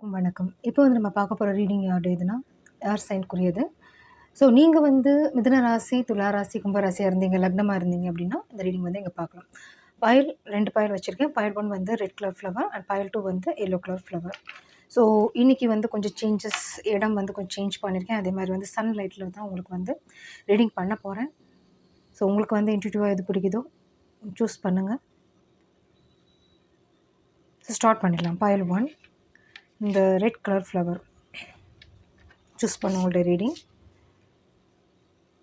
அனைவருக்கும் வணக்கம். இப்போ வந்து நம்ம பார்க்க போற ரீடிங் யாருடையதுன்னா, ஏர் சைன்க்குரியது. ஸோ நீங்க வந்து மிதுன ராசி, துலா ராசி, கும்ப ராசியா இருந்தீங்க, லக்னமா இருந்தீங்க அப்படின்னா, இந்த ரீடிங் வந்து இங்க பார்க்கலாம். பைல் 2 பைல் வச்சிருக்கேன். பைல் 1 வந்து red colour flower and file 2 வந்து எல்லோ கலர் ஃப்ளவர். ஸோ இன்னைக்கு வந்து கொஞ்சம் சேஞ்சஸ் இடம் வந்து கொஞ்சம் சேஞ்ச் பண்ணியிருக்கேன். அதே மாரி வந்து சன்லைட்ல தான் உங்களுக்கு வந்து ரீடிங் பண்ண போறேன். ஸோ உங்களுக்கு வந்து இன்ட்யூட்டிவா எது பிடிக்குதோ சூஸ் பண்ணுங்க. ஸ்டார்ட் பண்ணிடலாம். பைல் 1 இந்த ரெட் கலர் ஃப்ளவர் சூஸ் பண்ண உங்களுடைய ரீடிங்.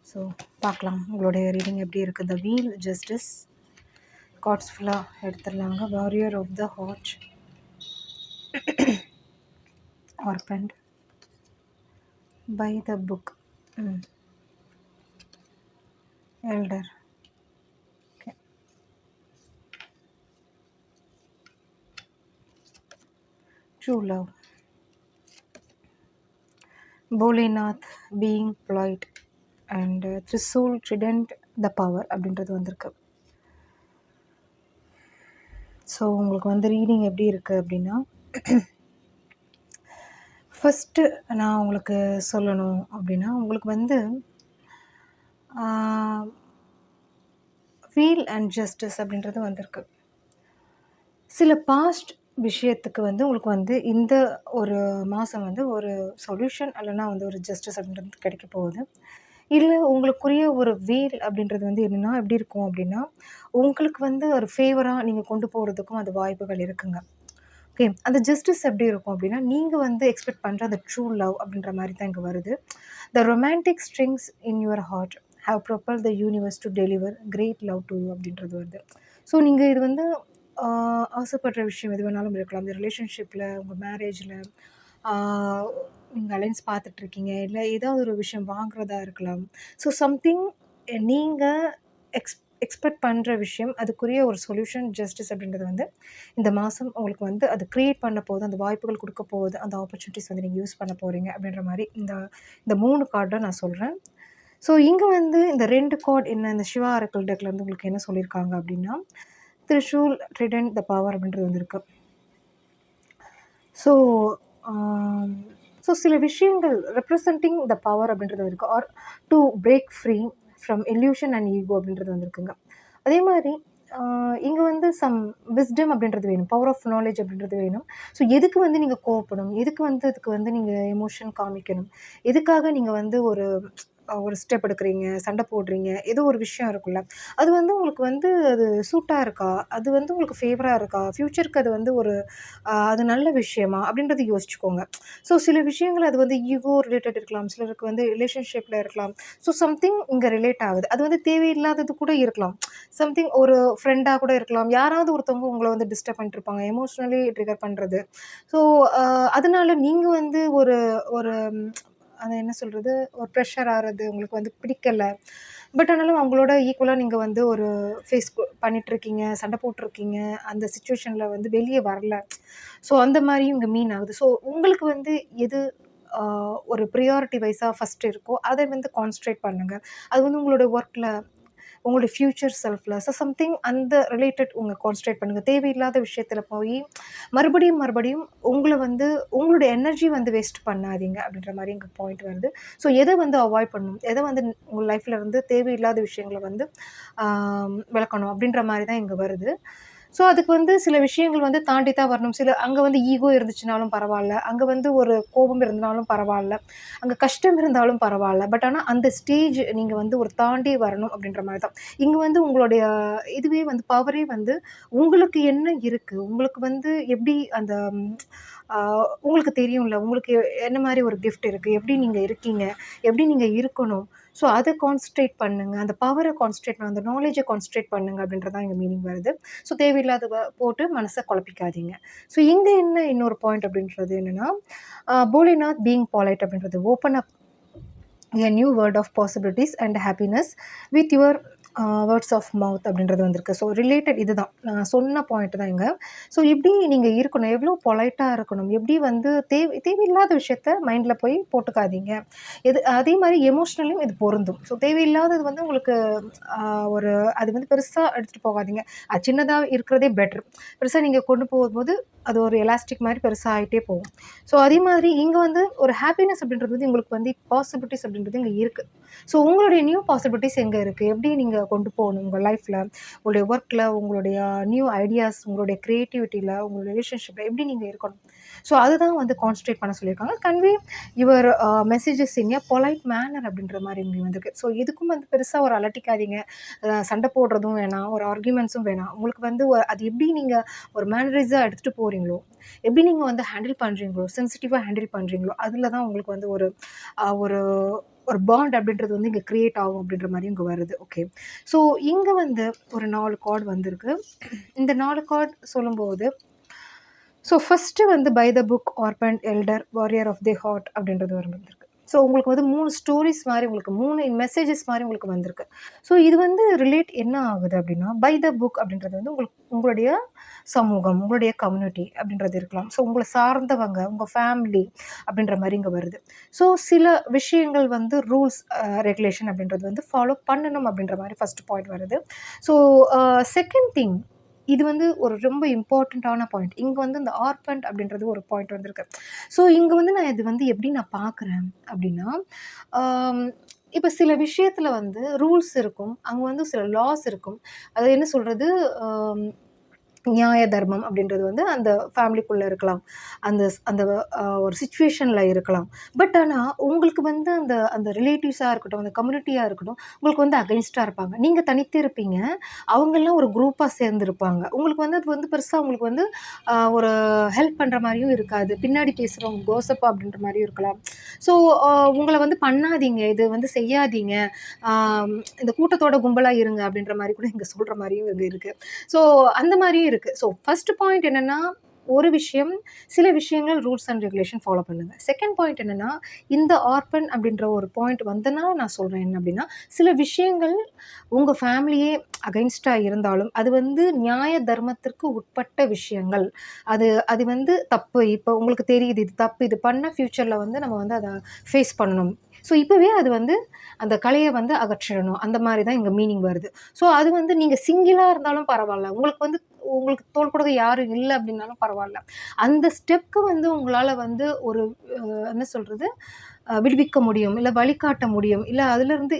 ஸோ பார்க்கலாம் உங்களுடைய ரீடிங் எப்படி இருக்குது. த வீல் ஜஸ்டிஸ் கார்ட்ஸ் ஃபுல்லாக எடுத்துடலாங்க. வாரியர் ஆஃப் த ஹார்ட், ஆர்பண்ட், by the book, elder, okay, true love, Bholenath, being polite and trishul trident the power அப்படின்றது வந்திருக்கு. ஸோ உங்களுக்கு வந்து ரீடிங் எப்படி இருக்குது அப்படின்னா, ஃபஸ்ட்டு நான் உங்களுக்கு சொல்லணும் அப்படின்னா, உங்களுக்கு வந்து வீல் அண்ட் ஜஸ்டிஸ் அப்படின்றது வந்திருக்கு. சில பாஸ்ட் விஷயத்துக்கு வந்து உங்களுக்கு வந்து இந்த ஒரு மாதம் வந்து ஒரு சொல்யூஷன் இல்லைன்னா வந்து ஒரு ஜஸ்டிஸ் அப்படின்றது கிடைக்க போகுது. இல்லை உங்களுக்குரிய ஒரு வீல் அப்படின்றது வந்து என்னென்னா எப்படி இருக்கும் அப்படின்னா, உங்களுக்கு வந்து ஒரு ஃபேவராக நீங்கள் கொண்டு போகிறதுக்கும் அது வாய்ப்புகள் இருக்குங்க. ஓகே, அந்த ஜஸ்டிஸ் எப்படி இருக்கும் அப்படின்னா, நீங்கள் வந்து எக்ஸ்பெக்ட் பண்ணுற அந்த ட்ரூ லவ் அப்படின்ற மாதிரி தான் இங்கே வருது. The romantic strings in your heart have propel the universe to deliver great love to you அப்படின்றது வருது. ஸோ நீங்கள் இது வந்து ஆசைப்படுற விஷயம் எது வேணாலும் இருக்கலாம். இந்த ரிலேஷன்ஷிப்பில், உங்கள் மேரேஜில் நீங்கள் அலைன்ஸ் பார்த்துட்ருக்கீங்க, இல்லை ஏதாவது ஒரு விஷயம் வாங்குறதா இருக்கலாம். ஸோ சம்திங் நீங்கள் எக்ஸ்பெக்ட் பண்ணுற விஷயம், அதுக்குரிய ஒரு சொல்யூஷன் ஜஸ்டிஸ் அப்படின்றது வந்து இந்த மாதம் உங்களுக்கு வந்து அது க்ரியேட் பண்ண போகுது, அந்த வாய்ப்புகள் கொடுக்க போகுது, அந்த ஆப்பர்ச்சுனிட்டிஸ் வந்து நீங்கள் யூஸ் பண்ண போகிறீங்க அப்படின்ற மாதிரி இந்த 3 கார்டை நான் சொல்கிறேன். ஸோ இங்கே வந்து இந்த 2 கார்டு என்ன, இந்த சிவா ஆரக்கிள் டெக்கில் வந்து உங்களுக்கு என்ன சொல்லியிருக்காங்க அப்படின்னா, த்ரிஷூல் ட்ரிடென்ட் த பவர் அப்படின்றது வந்திருக்கு. ஸோ சில விஷயங்கள் ரெப்ரசன்டிங் த பவர் அப்படின்றது இருக்குது. Or to break free from illusion and ego அப்படின்றது வந்திருக்குங்க. அதே மாதிரி இங்கே வந்து சம் விஸ்டம் அப்படின்றது வேணும், பவர் ஆஃப் நாலேஜ் அப்படின்றது வேணும். ஸோ எதுக்கு வந்து நீங்கள் கோவப்படணும், எதுக்கு வந்து அதுக்கு வந்து நீங்கள் எமோஷன் காமிக்கணும், எதுக்காக நீங்கள் வந்து ஒரு ஸ்டெப் எடுக்கிறீங்க, சண்டை போடுறீங்க, ஏதோ ஒரு விஷயம் இருக்குல்ல, அது வந்து உங்களுக்கு வந்து அது சூட்டாக இருக்கா, அது வந்து உங்களுக்கு ஃபேவராக இருக்கா, ஃப்யூச்சருக்கு அது வந்து ஒரு அது நல்ல விஷயமா அப்படின்றத யோசிச்சுக்கோங்க. ஸோ சில விஷயங்கள் அது வந்து ஈகோ ரிலேட்டட் இருக்கலாம், சிலருக்கு வந்து ரிலேஷன்ஷிப்பில் இருக்கலாம். ஸோ சம்திங் இங்கே ரிலேட் ஆகுது, அது வந்து தேவையில்லாதது கூட இருக்கலாம். சம்திங் ஒரு ஃப்ரெண்டாக கூட இருக்கலாம், யாராவது ஒருத்தவங்க உங்களை வந்து டிஸ்டர்ப் பண்ணிட்டுருப்பாங்க, எமோஷ்னலி ட்ரிகர் பண்ணுறது. ஸோ அதனால நீங்கள் வந்து ஒரு ஒரு அது என்ன சொல்கிறது, ஒரு ப்ரெஷர் ஆகிறது உங்களுக்கு வந்து பிடிக்கலை. பட் ஆனாலும் அவங்களோட ஈக்குவலாக நீங்கள் வந்து ஒரு ஃபேஸ் பண்ணிகிட்ருக்கீங்க, சண்டை போட்டிருக்கீங்க, அந்த சுச்சுவேஷனில் வந்து வெளியே வரல. ஸோ அந்த மாதிரியும் இங்கே மீன் ஆகுது. ஸோ உங்களுக்கு வந்து எது ஒரு ப்ரியாரிட்டி வைஸாக ஃபஸ்ட்டு இருக்கோ அதை வந்து கான்சன்ட்ரேட் பண்ணுங்கள். அது வந்து உங்களோட ஒர்க்கில், உங்களுடைய ஃப்யூச்சர் செல்ஃபில் சம்திங் அந்த ரிலேட்டட் உங்கள் கான்சன்ட்ரேட் பண்ணுங்கள். தேவையில்லாத விஷயத்தில் போய் மறுபடியும் உங்களை வந்து உங்களுடைய எனர்ஜி வந்து வேஸ்ட் பண்ணாதீங்க அப்படின்ற மாதிரி எங்கள் பாயிண்ட் வருது. ஸோ எதை வந்து அவாய்ட் பண்ணணும், எதை வந்து உங்கள் லைஃப்பில் இருந்து தேவையில்லாத விஷயங்களை வந்து விளக்கணும் அப்படின்ற மாதிரி தான் இங்கே வருது. ஸோ அதுக்கு வந்து சில விஷயங்கள் வந்து தாண்டி தான் வரணும். அங்கே வந்து ஈகோ இருந்துச்சுனாலும் பரவாயில்ல, அங்கே வந்து ஒரு கோபம் இருந்தாலும் பரவாயில்ல, அங்கே கஷ்டம் இருந்தாலும் பரவாயில்ல. பட் ஆனால் அந்த ஸ்டேஜ் நீங்கள் வந்து ஒரு தாண்டி வரணும் அப்படின்ற மாதிரி தான். இங்கே வந்து உங்களுடைய இதுவே வந்து பவரே வந்து உங்களுக்கு என்ன இருக்குது, உங்களுக்கு வந்து எப்படி அந்த உங்களுக்கு தெரியும்ல, உங்களுக்கு என்ன மாதிரி ஒரு கிஃப்ட் இருக்குது, எப்படி நீங்கள் இருக்கீங்க, எப்படி நீங்கள் இருக்கணும். ஸோ அதை கான்சன்ட்ரேட் பண்ணுங்கள், அந்த பவரை கான்சன்ட்ரேட் பண்ணுங்கள், அந்த நாலேஜை கான்சன்ட்ரேட் பண்ணுங்கள் அப்படின்றது தான் இங்கே மீனிங் வருது. ஸோ தேவையில்லாத போட்டு மனசை குழப்பிக்காதீங்க. ஸோ இங்கே என்ன இன்னொரு பாயிண்ட் அப்படின்றது என்னென்னா, போலேநாத் பீயிங் பாலைட் அப்படின்றது open up a new world of possibilities and happiness with your words of mouth அப்படின்றது வந்திருக்கு. ஸோ ரிலேட்டட் இதுதான். நான் சொன்ன பாயிண்ட் தான் இங்க. ஸோ எப்படி நீங்க இருக்கணும், எவ்வளோ பொலைட்டா இருக்கணும், எப்படி வந்து தேவையில்லாத விஷயத்த மைண்ட்ல போய் போட்டுக்காதீங்க. அதே மாரி எமோஷனலியும் இது பொருந்தும். ஸோ தேவையில்லாதது வந்து உங்களுக்கு அ ஒரு அது வந்து பெருசா எடுத்துட்டு போகாதீங்க. அது சின்னதா இருக்கிறதே பெட்டர். பெருசா நீங்க கொண்டு போகும்போது அது ஒரு எலாஸ்டிக் மாரி பெருசா ஆயிட்டே போகும். ஸோ அதே மாதிரி இங்க வந்து ஒரு ஹாப்பினஸ் அப்படின்றது வந்து உங்களுக்கு வந்து பாசிபிலிட்டீஸ் அப்படின்றது இங்க இருக்கு. ஸோ உங்களுடைய நியூ பாசிபிலிட்டீஸ் எங்க இருக்கு? எப்படி நீங்க கொண்டு போகணும் உங்க லைஃப்ல, உங்களுடைய ஒர்க்ல, உங்களுடைய நியூ ஐடியாஸ், உங்களுடைய கிரியேட்டிவிட்டில, உங்களுடைய ரிலேஷன்ஷிப்ல எப்படி நீங்க இருக்கணும்? ஸோ அதுதான் வந்து கான்சன்ட்ரேட் பண்ண சொல்லியிருக்காங்க. Convey your messages in a polite manner அப்படின்ற மாரி இங்க வந்திருக்கு. ஸோ எதுக்கும் வந்து பெருசா ஒரு அலட்டிக்காதீங்க. சண்டை போடுறதும் வேணாம், ஒரு ஆர்கியூமெண்ட்ஸும் வேணாம். உங்களுக்கு வந்து அது எப்படி நீங்க ஒரு மேனரைஸா எடுத்துட்டு போறீங்களோ, எப்படி நீங்க வந்து ஹேண்டில் பண்றீங்களோ, சென்சிட்டிவா ஹேண்டில் பண்றீங்களோ, அதுல தான் உங்களுக்கு வந்து ஒரு ஒரு ஒரு பாண்ட் அப்படின்றது வந்து இங்க கிரியேட் ஆகும் அப்படின்ற மாரி இங்க வருது. ஓகே. ஸோ இங்க வந்து ஒரு 4 கார்ட் வந்திருக்கு. இந்த 4 கார்ட் சொல்லும்போது, ஸோ ஃபர்ஸ்ட்டு வந்து by the book, orphan, elder, warrior of the heart அப்படின்றது வந்திருக்கு. ஸோ உங்களுக்கு வந்து 3 ஸ்டோரீஸ் மாரி உங்களுக்கு 3 மெசேஜஸ் மாரி உங்களுக்கு வந்திருக்கு. ஸோ இது வந்து ரிலேட் என்ன ஆகுது அப்படின்னா, பை த புக் அப்படின்றது வந்து உங்களுடைய சமூகம், உங்களுடைய கம்யூனிட்டி அப்படின்றது இருக்கலாம். ஸோ உங்கள சார்ந்தவங்க, உங்க ஃபேமிலி அப்படின்ற மாரி இங்க வருது. ஸோ சில விஷயங்கள் வந்து ரூல்ஸ், ரெகுலேஷன் அப்படின்றது வந்து ஃபாலோ பண்ணணும் அப்படின்ற மாரி ஃபர்ஸ்ட் பாயிண்ட் வருது. ஸோ செகண்ட் திங், இது வந்து ஒரு ரொம்ப இம்பார்ட்டன்ட்டான பாயிண்ட். இங்க வந்து இந்த ஆர்பன்ட் அப்படின்றது ஒரு பாயிண்ட் வந்திருக்கு. ஸோ இங்க வந்து நான் இது வந்து எப்படி நான் பார்க்குறேன் அப்படின்னா, ஆம் இப்ப சில விஷயத்துல வந்து ரூல்ஸ் இருக்கும். அங்க வந்து சில லாஸ் இருக்கும். அது என்ன சொல்றது? அம் நியாய தர்மம் அப்படின்றது வந்து அந்த ஃபேமிலிக்குள்ள இருக்கலாம். அந்த அந்த ஒரு சிச்சுவேஷன்ல இருக்கலாம். பட் ஆனா, உங்களுக்கு வந்து அந்த அந்த ரிலேட்டிவ்ஸா இருக்கட்டும், அந்த கம்யூனிட்டியா இருக்கட்டும், உங்களுக்கு வந்து அகைன்ஸ்ட்டா இருப்பாங்க. நீங்க தனித்து இருப்பீங்க. அவங்கலாம் ஒரு குரூப்பா சேர்ந்திருப்பாங்க. உங்களுக்கு வந்து அது வந்து பெருசா உங்களுக்கு வந்து ஒரு ஹெல்ப் பண்ற மாரியும் இருக்காது. பின்னாடி பேசுறவங்க கோசப்பா அப்படின்ற மாரியும் இருக்கலாம். ஸோ உங்கள வந்து பண்ணாதீங்க, இது வந்து செய்யாதீங்க, இந்த கூட்டத்தோட கும்பலா இருங்க அப்படின்ற மாரி கூட இங்க சொல்ற மாரியும் இங்க இருக்கு. ஸோ அந்த மாரியும் இருக்கு. ஸோ ஃபர்ஸ்ட் பாயிண்ட் என்னன்னா, ஒரு விஷயம், சில விஷயங்கள் ரூல்ஸ் அண்ட் ரெகுலேஷன் ஃபாலோ பண்ணுங்க. செகண்ட் பாயிண்ட் என்னன்னா, இந்த ஆர்பன் அப்படின்ற ஒரு பாயிண்ட் வந்தனால நான் சொல்றேன் என்ன அப்படின்னா, சில விஷயங்கள் உங்க ஃபேமிலியே அகைன்ஸ்ட்டா இருந்தாலும், அது வந்து நியாய தர்மத்திற்கு உட்பட்ட விஷயங்கள். அது அது வந்து தப்பு. இப்ப உங்களுக்கு தெரியுது இது தப்பு. இது பண்ணா ஃபியூச்சர்ல வந்து நம்ம வந்து அத ஃபேஸ் பண்ணணும். ஸோ இப்பவே அது வந்து அந்த கலைய வந்து அகற்றிடணும். அந்த மாரி தான் இங்க மீனிங் வருது. ஸோ அது வந்து நீங்க சிங்கிளா இருந்தாலும் பரவால்ல. உங்களுக்கு தோள் கொடுக்க யாரும் இல்ல அப்டின்னாலும் பரவால்ல. அந்த ஸ்டெப்க்கு வந்து உங்களால வந்து ஒரு என்ன சொல்றது? விடுவிக்க முடியும். இல்ல வழிகாட்ட முடியும். இல்ல அதுலருந்து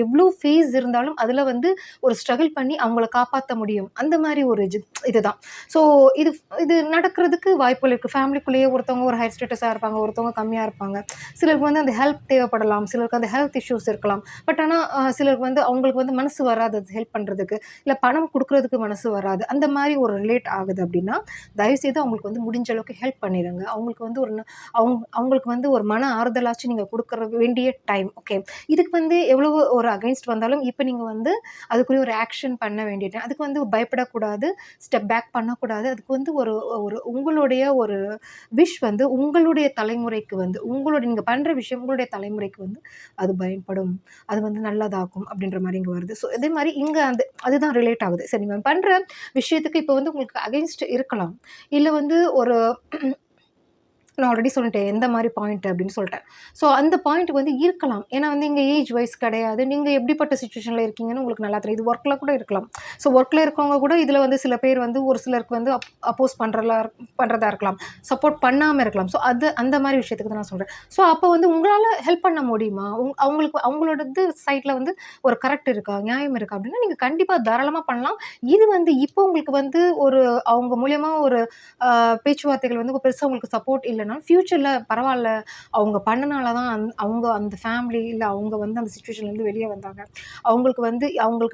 எவ்ளோ ஃபேஸ் இருந்தாலும் அதுல வந்து ஒரு ஸ்ட்ரகிள் பண்ணி அவங்கள காப்பாத்த முடியும். அந்த மாரி ஒரு இதுதான். ஸோ இது இது நடக்கிறதுக்கு வாய்ப்புகள் இருக்கு. ஃபேமிலிக்குள்ளேயே ஒருத்தவங்க ஒரு ஹையர் ஸ்டேட்டஸா இருப்பாங்க. ஒருத்தவங்க கம்மியா இருப்பாங்க. சிலருக்கு வந்து அந்த ஹெல்ப் தேவைப்படலாம். சிலருக்கு அந்த ஹெல்த் இஷ்யூஸ் இருக்கலாம். பட் ஆனா சிலருக்கு வந்து அவங்களுக்கு வந்து மனசு வராது அது ஹெல்ப் பண்றதுக்கு. இல்ல பணம் குடுக்குறதுக்கு மனசு வராது. அந்த மாரி ஒரு ரிலேட் ஆகுது அப்டின்னா, தயவுசெய்து அவங்களுக்கு வந்து முடிஞ்ச அளவுக்கு ஹெல்ப் பண்ணிருங்க. அவங்களுக்கு வந்து அவங்களுக்கு வந்து ஒரு மன ஆறுதலாச்சும் நீங்க குடுக்கற வேண்டிய டைம். ஓகே. இதுக்கு வந்து எவ்வளவு ஒரு அகைன்ஸ்ட் வந்தாலும், இப்ப நீங்க வந்து அதுக்குரிய ஒரு ஆக்ஷன் பண்ண வேண்டிய டைம். அதுக்கு வந்து பயப்படக்கூடாது. ஸ்டெப் பேக் பண்ணக்கூடாது. அதுக்கு வந்து ஒரு ஒரு உங்களுடைய ஒரு விஷ் வந்து உங்களுடைய தலைமுறைக்கு வந்து நீங்க பண்ற விஷயம் உங்களுடைய தலைமுறைக்கு வந்து அது பயன்படும். அது வந்து நல்லதாக்கும் அப்படின்ற மாரி இங்க வருது. ஸோ இதே மாரி இங்க அதுதான் ரிலேட் ஆகுது. சரி நீங்க பண்ற விஷயத்துக்கு இப்ப வந்து உங்களுக்கு அகைன்ஸ்ட் இருக்கலாம். இல்ல வந்து ஒரு நான் ஆல்ரெடி சொல்லிட்டேன். எந்த மாரி பாயிண்ட் அப்படின்னு சொல்ட்டேன். ஸோ அந்த பாயிண்ட் வந்து இருக்கலாம். ஏன்னா வந்து இங்க ஏஜ் வைஸ் கிடையாது. நீங்க எப்படிப்பட்ட சிச்சுவேஷன்ல இருக்கீங்கன்னு உங்களுக்கு நல்லா தெரியும். இது ஒர்க்ல கூட இருக்கலாம். ஸோ ஒர்க்ல இருக்கவங்க கூட இதுல வந்து சில பேர் வந்து ஒரு சிலருக்கு வந்து அப்போஸ் பண்றதா இருக்கலாம். சப்போர்ட் பண்ணாம இருக்கலாம். ஸோ அந்த மாரி விஷயத்துக்கு தான் நான் சொல்றேன். ஸோ அப்ப வந்து உங்களால ஹெல்ப் பண்ண முடியுமா? அவங்களுக்கு அவங்களோடது சைட்ல வந்து ஒரு கரெக்ட் இருக்கா? நியாயம் இருக்கா? அப்படின்னா நீங்க கண்டிப்பா தாராளமா பண்ணலாம். இது வந்து இப்போ உங்களுக்கு வந்து ஒரு அவங்க மூலியமா ஒரு பேச்சுவார்த்தைகள் வந்து பெருசா உங்களுக்கு சப்போர்ட் இல்லன்னா, ஃபியூச்சர்ல பரவால்ல. அவங்க பண்ணனால தான் அவங்க அந்த ஃபேமிலி இல்ல அவங்க வந்து அந்த சிச்சுவேஷன்லேருந்து வெளிய வந்தாங்க. அவங்களுக்கு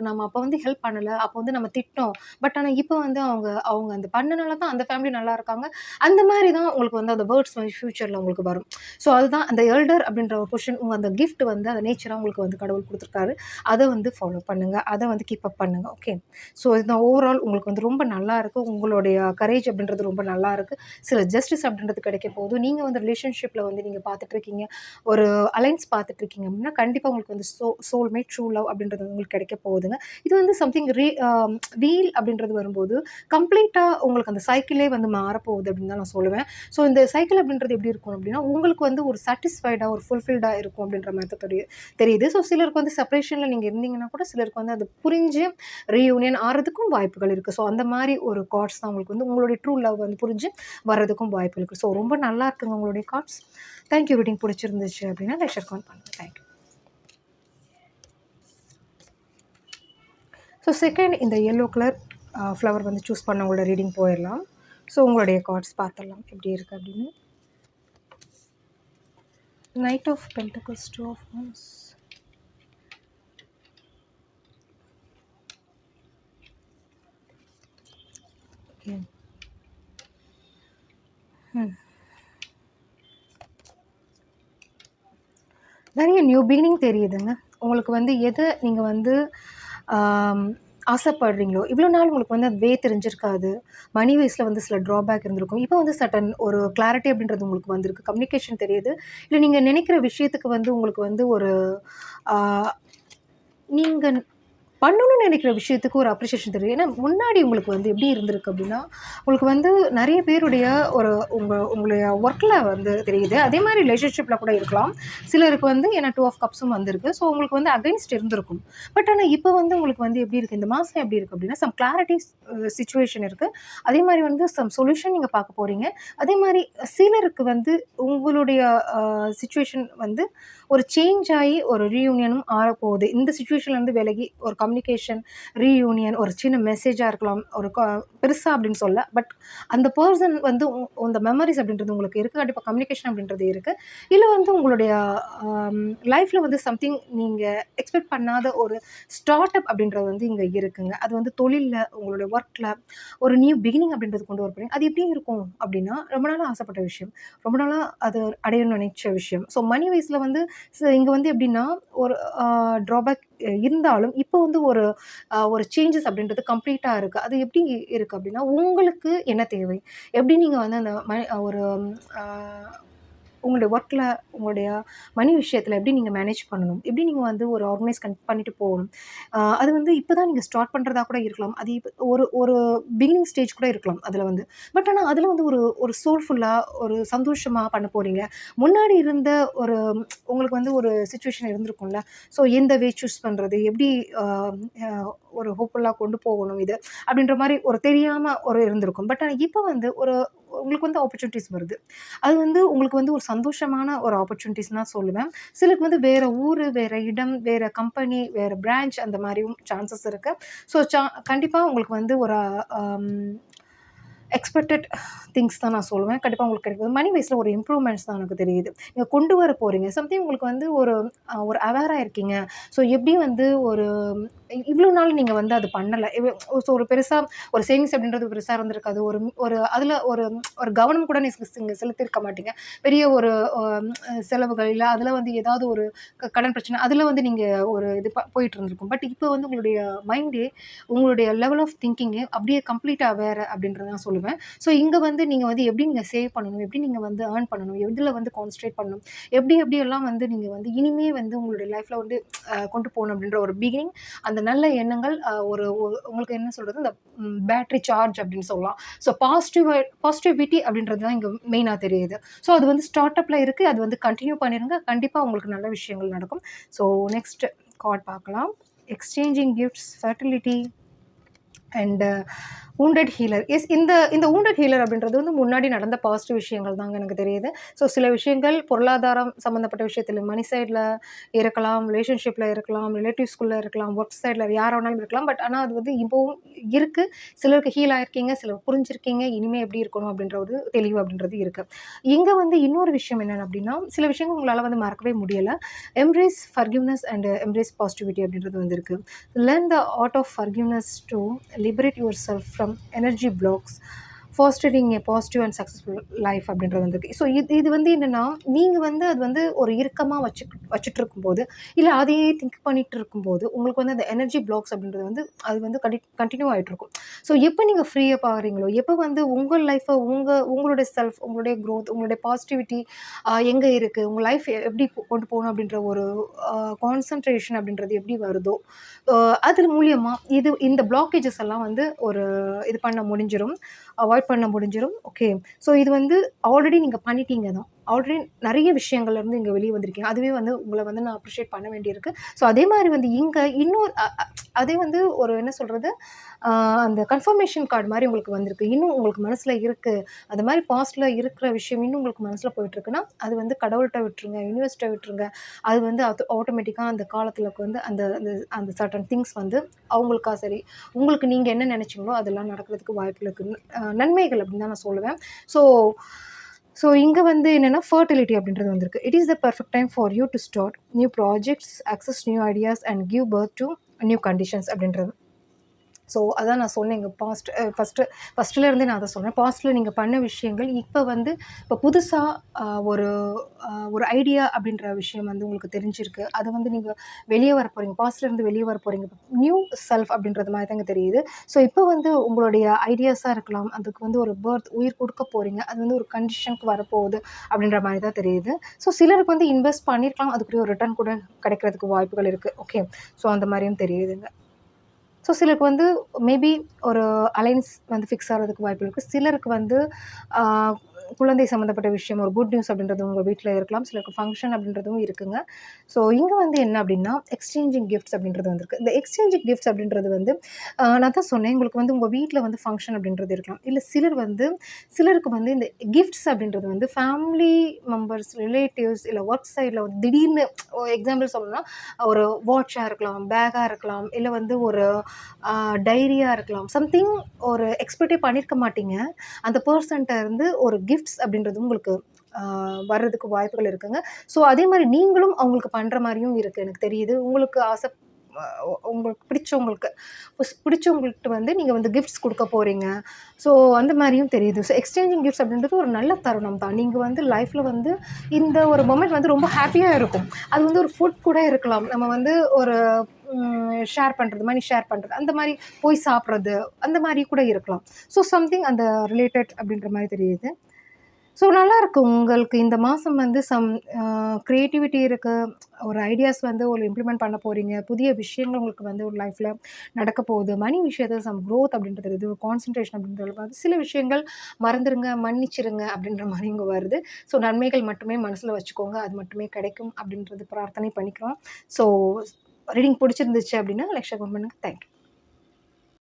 நம்ம அப்ப வந்து ஹெல்ப் பண்ணல. அப்ப வந்து நம்ம திட்டினோம். பட் ஆனா இப்ப வந்து அவங்க அவங்க அந்த பண்ணனால தான் அந்த ஃபேமிலி நல்லா இருக்காங்க. அந்த மாரி தான் உங்களுக்கு வந்து அந்த வேர்ட்ஸ் வந்து ஃபியூச்சர்ல உங்களுக்கு வரும். ஸோ அதுதான் அந்த எல்டர் அப்படின்ற ஒரு பொசிஷன் உங்க அந்த கிஃப்ட் வந்து அந்த நேச்சரா உங்களுக்கு வந்து கடவுள் குடுத்துருக்காரு. அத வந்து ஃபாலோ பண்ணுங்க. அத வந்து கீப் அப் பண்ணுங்க. ஓகே. ஸோ இதுதான் ஓவரால் உங்களுக்கு வந்து ரொம்ப நல்லா இருக்கு. உங்களுடைய கரேஜ் அப்படின்றது ரொம்ப நல்லா இருக்கு. சில ஜஸ்டிஸ் அப்படின்றது கிடைக்க போகுது. போதும். நீங்கள் வந்து ரிலேஷன்ஷிப்பில் வந்து நீங்கள் பார்த்துட்ருக்கீங்க, ஒரு அலைன்ஸ் பார்த்துட்ருக்கீங்க அப்படின்னா கண்டிப்பாக உங்களுக்கு வந்து சோல்மேட், ட்ரூ லவ் அப்படின்றது உங்களுக்கு கிடைக்க போகுதுங்க. இது வந்து சம்திங் வீல் அப்படின்றது வரும்போது கம்ப்ளீட்டாக உங்களுக்கு அந்த சைக்கிளே வந்து மாறப்போகுது அப்படின்னு தான் நான் சொல்லுவேன். ஸோ இந்த சைக்கிள் அப்படின்றது எப்படி இருக்கும் அப்படின்னா, உங்களுக்கு வந்து ஒரு சாட்டிஸ்ஃபைடாக, ஒரு ஃபுல்ஃபில்டாக இருக்கும் அப்படின்ற மாதிரி தான் தெரியுது. ஸோ சிலருக்கு வந்து செப்பரேஷனில் நீங்கள் இருந்தீங்கன்னா கூட சிலருக்கு வந்து அது புரிஞ்சு ரீயூனியன் ஆறதுக்கும் வாய்ப்புகள் இருக்குது. ஸோ அந்த மாதிரி ஒரு கார்ட்ஸ் தான் உங்களுக்கு வந்து உங்களுடைய ட்ரூ லவ் வந்து புரிஞ்சு வர்றதுக்கும் வாய்ப்பு இருக்குது. ஸோ ரொம்ப நல்லா இருக்குங்க உங்களுடைய கார்ட்ஸ். தேங்க்யூ. ரீடிங் பிடிச்சிருந்துச்சு அப்படின்னா லெஷர் கால் பண்ணுங்கள். தேங்க்யூ. ஸோ செகண்ட் இந்த எல்லோ கலர் ஃப்ளவர் வந்து சூஸ் பண்ண உங்களோட ரீடிங் போயிடலாம். ஸோ உங்களுடைய கார்ட்ஸ் பார்த்துடலாம் எப்படி இருக்குது அப்படின்னு. Knight of Pentacles, Two of Wands. Okay. நிறைய நியூ பிகினிங் தெரியுதுங்க. உங்களுக்கு வந்து எதை நீங்கள் வந்து ஆசைப்படுறீங்களோ, இவ்வளோ நாள் உங்களுக்கு வந்து அது தெரிஞ்சிருக்காது. மணி வைஸில் வந்து சில ட்ராபேக் இருந்திருக்கும். இப்போ வந்து சர்டன் ஒரு கிளாரிட்டி அப்படின்றது உங்களுக்கு வந்திருக்கு. கம்யூனிகேஷன் தெரியுது. இல்லை நீங்கள் நினைக்கிற விஷயத்துக்கு வந்து உங்களுக்கு வந்து ஒரு நீங்கள் பண்ணணும்னு நினைக்கிற விஷயத்துக்கு ஒரு அப்ரிஷியேஷன் தெரியும். ஏன்னா முன்னாடி உங்களுக்கு வந்து எப்படி இருந்திருக்கு அப்படின்னா, உங்களுக்கு வந்து நிறைய பேருடைய ஒரு உங்களுடைய ஒர்க்கில் வந்து தெரியுது. அதே மாதிரி ரிலேஷன்ஷிப்பில் கூட இருக்கலாம். சிலருக்கு வந்து ஏன்னா 2 ஆஃப் கப்ஸும் வந்திருக்கு. ஸோ உங்களுக்கு வந்து அகைன்ஸ்ட் இருந்திருக்கும். பட் ஆனால் இப்போ வந்து உங்களுக்கு வந்து எப்படி இருக்குது, இந்த மாதம் எப்படி இருக்குது அப்படின்னா, சம் கிளாரிட்டி சிச்சுவேஷன் இருக்குது. அதே மாதிரி வந்து சம் சொல்யூஷன் நீங்கள் பார்க்க போகிறீங்க. அதே மாதிரி சிலருக்கு வந்து உங்களுடைய சிச்சுவேஷன் வந்து ஒரு சேஞ்ச் ஆகி ஒரு ரீயூனியனும் ஆகப்போகுது. இந்த சிச்சுவேஷன்லேருந்து விலகி ஒரு கம்யூனிகேஷன், ரீயூனியன், ஒரு சின்ன மெசேஜாக இருக்கலாம், ஒரு பெருசாக அப்படின்னு சொல்ல. பட் அந்த பர்சன் வந்து அந்த மெமரிஸ் அப்படின்றது உங்களுக்கு இருக்குது. கண்டிப்பாக கம்யூனிகேஷன் அப்படின்றது இருக்குது. இல்லை வந்து உங்களுடைய லைஃப்பில் வந்து சம்திங் நீங்கள் எக்ஸ்பெக்ட் பண்ணாத ஒரு ஸ்டார்ட் அப் அப்படின்றது வந்து இங்கே இருக்குங்க. அது வந்து தொழிலில், உங்களுடைய ஒர்க்கில் ஒரு நியூ பிகினிங் அப்படின்றது கொண்டு வரப்படுங்க. அது எப்படி இருக்கும் அப்படின்னா, ரொம்ப நாளாக ஆசைப்பட்ட விஷயம், ரொம்ப நாளாக அது அடையணும்னு நினைச்ச விஷயம். ஸோ மணி வைஸில் வந்து இங்கே வந்து எப்படின்னா ஒரு ட்ராபேக் இருந்தாலும் இப்போ வந்து ஒரு சேஞ்சஸ் அப்படின்றது கம்ப்ளீட்டாக இருக்குது. அது எப்படி இருக்குது அப்படின்னா, உங்களுக்கு என்ன தேவை, எப்படி நீங்கள் வந்து அந்த ஒரு உங்களுடைய ஒர்க்கில், உங்களுடைய மணி விஷயத்தில் எப்படி நீங்கள் மேனேஜ் பண்ணணும், எப்படி நீங்கள் வந்து ஒரு ஆர்கனைஸ் பண்ணிட்டு போகணும். அது வந்து இப்போ தான் நீங்கள் ஸ்டார்ட் பண்ணுறதா கூட இருக்கலாம். அது இப்போ ஒரு பிகினிங் ஸ்டேஜ் கூட இருக்கலாம் அதில் வந்து. பட் ஆனால் அதில் வந்து ஒரு சோல்ஃபுல்லாக, ஒரு சந்தோஷமாக பண்ண போகிறீங்க. முன்னாடி இருந்த உங்களுக்கு வந்து ஒரு சிச்சுவேஷன் இருந்திருக்கும்ல. ஸோ எந்த வே சூஸ் பண்ணுறது, எப்படி ஒரு ஹோப்ஃபுல்லாக கொண்டு போகணும் இது அப்படின்ற மாதிரி ஒரு தெரியாமல் இருந்திருக்கும். பட் ஆனால் இப்போ வந்து உங்களுக்கு வந்து ஆப்பர்ச்சுனிட்டிஸ் வருது. அது வந்து உங்களுக்கு வந்து ஒரு சந்தோஷமான ஒரு ஆப்பர்ச்சுனிட்டிஸ் தான் சொல்லுவேன். சிலருக்கு வந்து வேறு ஊர், வேறு இடம், வேறு கம்பெனி, வேறு பிரான்ச் அந்த மாதிரியும் சான்சஸ் இருக்குது. ஸோ கண்டிப்பாக உங்களுக்கு வந்து ஒரு எக்ஸ்பெக்டட் திங்ஸ் தான் நான் சொல்லுவேன். கண்டிப்பாக உங்களுக்கு கிடைக்கும். மணி வைஸில் ஒரு இம்ப்ரூவ்மெண்ட்ஸ் தான் எனக்கு தெரியுது. நீங்கள் கொண்டு வர போகிறீங்க. சம்திங் உங்களுக்கு வந்து ஒரு அவேராக இருக்கீங்க. ஸோ எப்படி வந்து இவ்வளோ நாள் நீங்கள் வந்து அது பண்ணலை. ஸோ ஒரு பெருசாக ஒரு சேவிங்ஸ் அப்படின்றது பெருசாக இருந்திருக்காது. அதில் ஒரு கவனம் கூட நீங்கள் செலுத்தியிருக்க மாட்டீங்க. பெரிய ஒரு செலவுகள் இல்லை, அதில் வந்து ஏதாவது ஒரு கடன் பிரச்சனை, அதில் வந்து நீங்கள் இது போயிட்டு இருந்திருக்கும். பட் இப்போ வந்து உங்களுடைய மைண்டே, உங்களுடைய லெவல் ஆஃப் திங்கிங்கே அப்படியே கம்ப்ளீட்டாக வேறு அப்படின்றத நான் சொல்லுவேன். ஸோ இங்கே வந்து நீங்கள் வந்து எப்படி நீங்கள் சேவ் பண்ணணும், எப்படி நீங்கள் வந்து ஏர்ன் பண்ணணும், எதில் வந்து கான்சன்ட்ரேட் பண்ணணும், எப்படியெல்லாம் வந்து நீங்கள் வந்து இனிமே வந்து உங்களுடைய லைஃப்பில் வந்து கொண்டு போகணும் அப்படின்ற ஒரு பிகினிங், அந்த நல்ல எண்ணங்கள், உங்களுக்கு என்ன சொல்கிறது, இந்த பேட்டரி சார்ஜ் அப்படின்னு சொல்லலாம். ஸோ பாசிட்டிவிட்டி அப்படின்றது தான் இங்கே மெயினாக தெரியுது. ஸோ அது வந்து ஸ்டார்ட் அப்பில் இருக்குது. அது வந்து கண்டினியூ பண்ணிடுங்க. கண்டிப்பாக உங்களுக்கு நல்ல விஷயங்கள் நடக்கும். ஸோ நெக்ஸ்ட் கார்ட் பார்க்கலாம். Exchanging gifts, fertility and wounded healer. Yes, இந்த வூண்டட் ஹீலர் அப்படின்றது வந்து முன்னாடி நடந்த பாசிட்டிவ் விஷயங்கள் தாங்க எனக்கு தெரியுது. ஸோ சில விஷயங்கள் பொருளாதாரம் சம்மந்தப்பட்ட விஷயத்தில் மணி சைடில் இருக்கலாம், ரிலேஷன்ஷிப்பில் இருக்கலாம், ரிலேட்டிவ்ஸ்குள்ளே இருக்கலாம், ஒர்க் சைடில் யார் வேணாலும் இருக்கலாம். பட் ஆனால் அது வந்து இப்போவும் இருக்குது. சிலருக்கு ஹீல் ஆகிருக்கீங்க, சிலர் புரிஞ்சிருக்கீங்க, இனிமேல் எப்படி இருக்கணும் அப்படின்ற ஒரு தெளிவு அப்படின்றது இருக்குது. இங்கே வந்து இன்னொரு விஷயம் என்னென்னு அப்படின்னா, சில விஷயங்கள் உங்களால் வந்து மறக்கவே முடியலை. Embrace forgiveness and embrace positivity அப்படின்றது வந்து இருக்குது. Learn the art of forgiveness to liberate yourself from energy blocks, fostering a positive and successful life அப்படின்றது வந்திருக்கு. ஸோ இது வந்து என்னன்னா, நீங்க வந்து அது வந்து ஒரு இறுக்கமா வச்சுட்ருக்கும்போது, இல்ல அதையே திங்க் பண்ணிட்டு இருக்கும்போது, உங்களுக்கு வந்து அந்த எனர்ஜி பிளாக்ஸ் அப்படின்றது வந்து அது வந்து கன்டின்யூ ஆயிட்டுருக்கும். ஸோ எப்ப நீங்க ஃப்ரீ அப் ஆகுறீங்களோ, எப்ப வந்து உங்க லைஃப உங்களுடைய செல்ஃப், உங்களுடைய குரோத், உங்களுடைய பாசிட்டிவிட்டி எங்க இருக்கு? உங்க லைஃப் எப்படி கொண்டு போணும் அப்படின்ற ஒரு அ கான்சன்ட்ரேஷன் அப்படின்றது எப்படி வருதோ, அ அது மூலியமா இந்த பிளாக்கேஜஸ் எல்லாம் வந்து இது பண்ண முடிஞ்சிரும். அவாய்ட் பண்ண முடிஞ்சிரும். ஓகே. ஸோ இது வந்து ஆல்ரெடி நீங்க பண்ணிட்டீங்க தான். ஆல்ரெடி நெறைய விஷயங்கள்லருந்து இங்க வெளிய வந்திருக்கீங்க. அதுவே வந்து உங்கள வந்து நான் அப்ரிஷியேட் பண்ண வேண்டியிருக்கு. ஸோ அதே மாரி வந்து இங்க இன்னொரு அதே வந்து ஒரு என்ன சொல்றது? அ அந்த கன்ஃபர்மேஷன் கார்ட் மாரி உங்களுக்கு வந்திருக்கு. இன்னும் உங்களுக்கு மனசுல இருக்கு. அது மாரி பாஸ்ட்ல இருக்கிற விஷயம் இன்னும் உங்களுக்கு மனசுல போயிட்டுருக்குன்னா, அது வந்து கடவுள்ட்ட விட்டுருங்க, யூனிவர்ஸ்ட்ட விட்டுருங்க. அது வந்து ஆட்டோமேட்டிக்கா அந்த காலத்துல வந்து அந்த அந்த அந்த சர்டன் திங்ஸ் வந்து அவங்களுக்கா சரி, உங்களுக்கு நீங்க என்ன நெனச்சீங்களோ அதெல்லாம் நடக்கிறதுக்கு வாய்ப்புகள் இருக்கு. நன்மைகள் அப்படின்னு தான் நான் சொல்லுவேன். ஸோ ஸோ இங்க வந்து என்னன்னா, ஃபெர்டிலிட்டி அப்படின்றது வந்திருக்கு. It is the perfect time for you to start new projects, access new ideas and give birth to new conditions அப்படின்றது. ஸோ அதான் நான் சொன்னேங்க. ஃபர்ஸ்ட்லேருந்தே நான் அத சொன்னேன். பாஸ்ட்ல நீங்க பண்ண விஷயங்கள் இப்ப புதுசா அ ஒரு ஒரு ஐடியா அப்படின்ற விஷயம் வந்து உங்களுக்கு தெரிஞ்சிருக்கு. அது வந்து நீங்க வெளிய வர போறீங்க. பாஸ்ட்லேருந்து வெளிய வர போறீங்க. நியூ செல்ஃப் அப்படின்றது மாரி தாங்க தெரியுது. ஸோ இப்ப வந்து உங்களுடைய ஐடியாஸா இருக்கலாம். அதுக்கு வந்து ஒரு உயிர் குடுக்க போறீங்க. அது வந்து ஒரு கண்டிஷனுக்கு வரப்போகுது அப்படின்ற மாரி தான் தெரியுது. ஸோ சிலருக்கு வந்து இன்வெஸ்ட் பண்ணியிருக்கலாம். அதுக்குரிய ஒரு ரிட்டர்ன் கூட கிடைக்கிறதுக்கு வாய்ப்புகள் இருக்கு. ஓகே. ஸோ அந்த மாரியும் தெரியுதுங்க. ஸோ சிலருக்கு வந்து மேபி ஒரு அலைன்ஸ் வந்து ஃபிக்ஸ் ஆகுறதுக்கு வாய்ப்பு இருக்கு. சிலருக்கு வந்து ஆ குழந்தை சம்மந்தப்பட்ட விஷயம் ஒரு குட் நியூஸ் அப்படின்றது உங்க வீட்ல இருக்கலாம். சிலருக்கு ஃபங்ஷன் அப்படின்றதும் இருக்குங்க. ஸோ இங்க வந்து என்ன அப்படின்னா, எக்ஸ்சேஞ்சிங் கிஃப்ட்ஸ் அப்படின்றது வந்திருக்கு. இந்த எக்ஸ்சேஞ்சிங் கிஃப்ட்ஸ் அப்படின்றது வந்து நான் தான் சொன்னேன். உங்களுக்கு வந்து உங்க வீட்ல வந்து ஃபங்ஷன் அப்படின்றது இருக்கலாம். இல்ல சிலருக்கு வந்து இந்த கிஃப்ட்ஸ் அப்படின்றது வந்து ஃபேமிலி மெம்பர்ஸ், ரிலேட்டிவ்ஸ் இல்ல ஒர்க் சைட்ல வந்து திடீர்னு எக்ஸாம்பிள் சொல்லணும்னா, ஒரு வாட்ச்சா இருக்கலாம், பேக்கா இருக்கலாம், இல்ல வந்து ஒரு டைரியா இருக்கலாம். சம்திங் ஒரு எக்ஸ்பெக்ட்டே பண்ணியிருக்க மாட்டீங்க. அந்த பெர்சன்ட்ட இருந்து ஒரு கிஃப்ட்ஸ் அப்படின்றது உங்களுக்கு ஆ வர்றதுக்கு வாய்ப்புகள் இருக்குங்க. ஸோ அதே மாரி நீங்களும் அவங்களுக்கு பண்ற மாரியும் இருக்கு. எனக்கு தெரியுது. உங்களுக்கு அ உங்களுக்கு பிடிச்சவங்கள்ட்ட வந்து நீங்க வந்து கிஃப்ட்ஸ் குடுக்க போறீங்க. ஸோ அந்த மாரியும் தெரியுது. ஸோ எக்ஸ்சேஞ்சிங் கிஃப்ட்ஸ் அப்படின்றது ஒரு நல்ல தருணம் தான். நீங்க வந்து லைஃப்ல வந்து இந்த ஒரு மொமெண்ட் வந்து ரொம்ப ஹேப்பியா இருக்கும். அது வந்து ஒரு ஃபுட் கூட இருக்கலாம். நம்ம வந்து ஒரு ஷேர் பண்றது, மணி ஷேர் பண்றது, அந்த மாரி போய் சாப்பிடுறது, அந்த மாரி கூட இருக்கலாம். ஸோ சம்திங் அந்த ரிலேட்டட் அப்படின்ற மாரி தெரியுது. ஸோ நல்லாருக்கு. உங்களுக்கு இந்த மாசம் வந்து கிரியேட்டிவிட்டி இருக்கு. ஒரு ஐடியாஸ் வந்து ஒரு இம்ப்ளிமெண்ட் பண்ண போறீங்க. புதிய விஷயங்கள் உங்களுக்கு வந்து ஒரு லைஃப்ல நடக்க போகுது. மணி விஷயத்துல குரோத் அப்படின்றது இது கான்சன்ட்ரேஷன் அப்படின்றது வந்து சில விஷயங்கள் மறந்துருங்க, மன்னிச்சிருங்க அப்படின்ற மாரி இங்க வருது. ஸோ நன்மைகள் மட்டுமே மனசுல வச்சுக்கோங்க. அது மட்டுமே கிடைக்கும் அப்படின்றது பிரார்த்தனை பண்ணிக்கிறோம். ஸோ ரீடிங் புடிச்சிருந்துச்சு அப்படின்னா லைக், ஷேர், கமெண்ட் பண்ணுங்க. Thank you.